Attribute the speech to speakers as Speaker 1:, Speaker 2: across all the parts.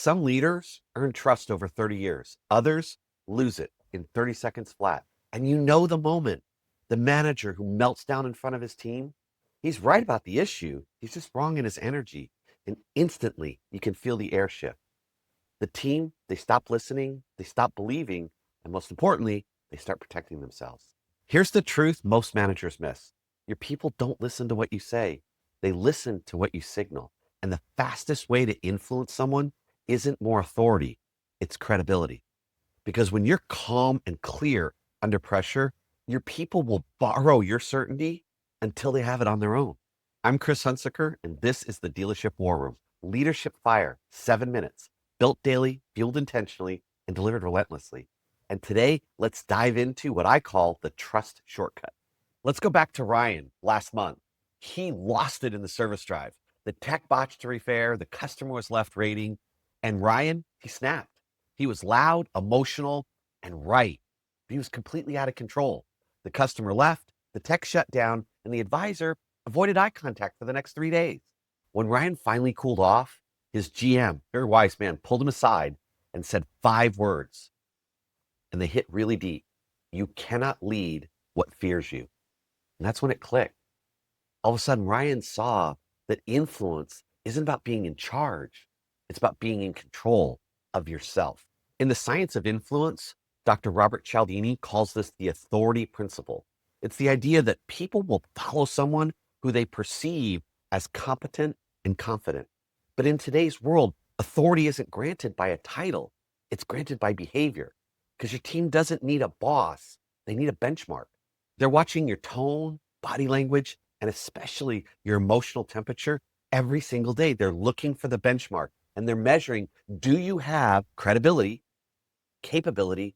Speaker 1: Some leaders earn trust over 30 years. Others lose it in 30 seconds flat. And you know the moment. The manager who melts down in front of his team, he's right about the issue. He's just wrong in his energy. And instantly, you can feel the air shift. The team, they stop listening, they stop believing, and most importantly, they start protecting themselves. Here's the truth most managers miss. Your people don't listen to what you say. They listen to what you signal. And the fastest way to influence someone isn't more authority, it's credibility. Because when you're calm and clear under pressure, your people will borrow your certainty until they have it on their own. I'm Chris Hunsaker, and this is the Dealership War Room. Leadership Fire, 7 minutes, built daily, fueled intentionally, and delivered relentlessly. And today, let's dive into what I call the trust shortcut. Let's go back to Ryan last month. He lost it in the service drive. The tech botched a repair, the customer was left rating, and Ryan, he snapped. He was loud, emotional, and right. But he was completely out of control. The customer left, the tech shut down, and the advisor avoided eye contact for the next 3 days. When Ryan finally cooled off, his GM, very wise man, pulled him aside and said 5 words. And they hit really deep. You cannot lead what fears you. And that's when it clicked. All of a sudden, Ryan saw that influence isn't about being in charge. It's about being in control of yourself. In the science of influence, Dr. Robert Cialdini calls this the authority principle. It's the idea that people will follow someone who they perceive as competent and confident. But in today's world, authority isn't granted by a title. It's granted by behavior. Because your team doesn't need a boss. They need a benchmark. They're watching your tone, body language, and especially your emotional temperature every single day. They're looking for the benchmark and they're measuring, do you have credibility, capability,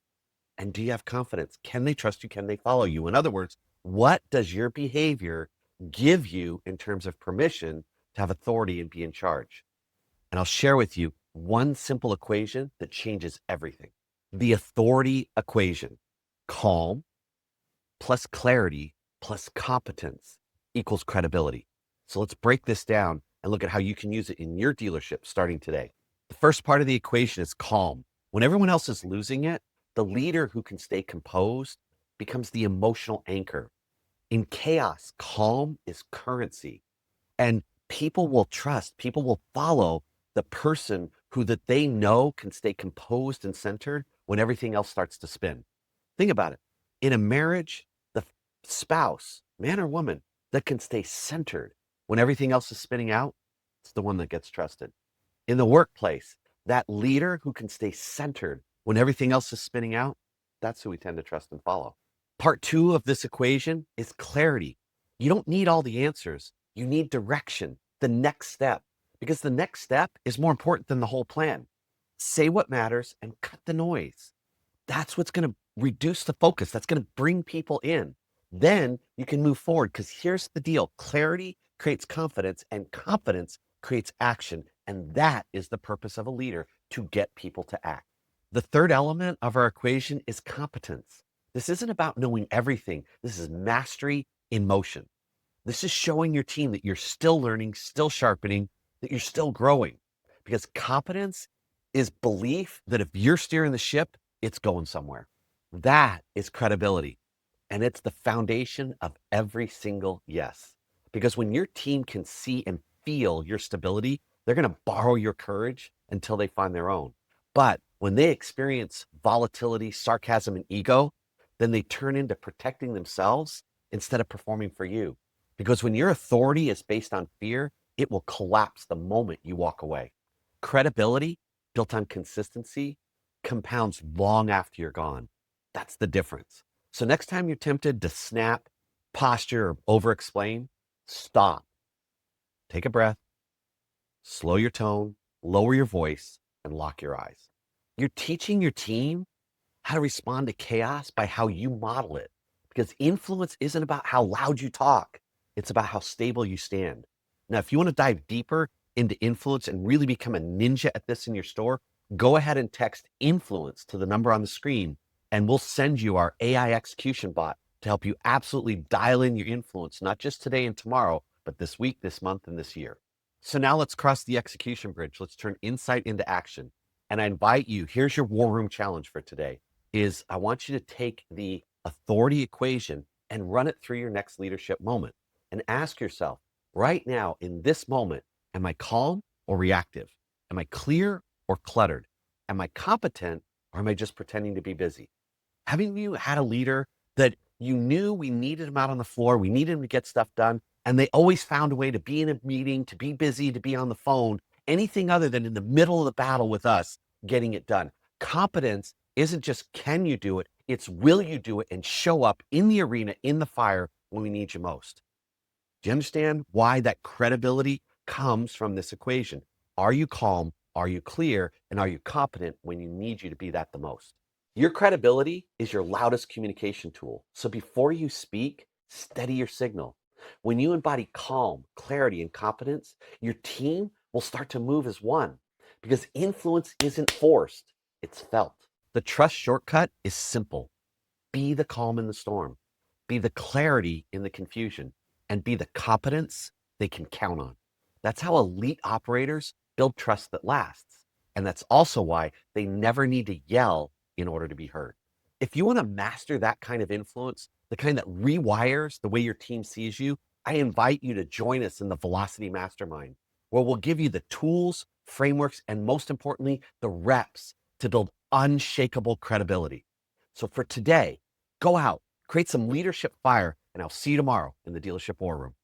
Speaker 1: and do you have confidence? Can they trust you? Can they follow you? In other words, what does your behavior give you in terms of permission to have authority and be in charge? And I'll share with you one simple equation that changes everything. The authority equation: calm plus clarity plus competence equals credibility. So let's break this down and look at how you can use it in your dealership starting today. The first part of the equation is calm. When everyone else is losing it, the leader who can stay composed becomes the emotional anchor. In chaos, calm is currency. And people will trust, people will follow the person who that they know can stay composed and centered when everything else starts to spin. Think about it. In a marriage, the spouse, man or woman, that can stay centered when everything else is spinning out, it's the one that gets trusted. In the workplace, that leader who can stay centered when everything else is spinning out, that's who we tend to trust and follow. Part 2 of this equation is clarity. You don't need all the answers. You need direction, the next step, because the next step is more important than the whole plan. Say what matters and cut the noise. That's what's going to reduce the focus. That's going to bring people in. Then you can move forward, because here's the deal. Clarity creates confidence, and confidence creates action. And that is the purpose of a leader, to get people to act. The third element of our equation is competence. This isn't about knowing everything. This is mastery in motion. This is showing your team that you're still learning, still sharpening, that you're still growing. Because competence is belief that if you're steering the ship, it's going somewhere. That is credibility. And it's the foundation of every single yes. Because when your team can see and feel your stability, they're going to borrow your courage until they find their own. But when they experience volatility, sarcasm, and ego, then they turn into protecting themselves instead of performing for you. Because when your authority is based on fear, it will collapse the moment you walk away. Credibility, built on consistency, compounds long after you're gone. That's the difference. So next time you're tempted to snap, posture, or over-explain, stop. Take a breath, slow your tone, lower your voice, and lock your eyes. You're teaching your team how to respond to chaos by how you model it. Because influence isn't about how loud you talk. It's about how stable you stand. Now, if you want to dive deeper into influence and really become a ninja at this in your store, go ahead and text influence to the number on the screen, and we'll send you our AI execution bot to help you absolutely dial in your influence, not just today and tomorrow, but this week, this month, and this year. So now let's cross the execution bridge. Let's turn insight into action. And I invite you, here's your war room challenge for today, is I want you to take the authority equation and run it through your next leadership moment and ask yourself, right now in this moment, am I calm or reactive? Am I clear or cluttered? Am I competent or am I just pretending to be busy? Haven't you had a leader that you knew we needed them out on the floor, we needed them to get stuff done, and they always found a way to be in a meeting, to be busy, to be on the phone, anything other than in the middle of the battle with us, getting it done? Competence isn't just can you do it, it's will you do it and show up in the arena, in the fire when we need you most. Do you understand why that credibility comes from this equation? Are you calm? Are you clear? And are you competent when you need you to be that the most? Your credibility is your loudest communication tool. So before you speak, steady your signal. When you embody calm, clarity, and competence, your team will start to move as one because influence isn't forced, it's felt. The trust shortcut is simple. Be the calm in the storm, be the clarity in the confusion, and be the competence they can count on. That's how elite operators build trust that lasts. And that's also why they never need to yell in order to be heard. If you want to master that kind of influence, the kind that rewires the way your team sees you, I invite you to join us in the Velocity Mastermind, where we'll give you the tools, frameworks, and most importantly, the reps to build unshakable credibility. So for today, go out, create some leadership fire, and I'll see you tomorrow in the Dealership War Room.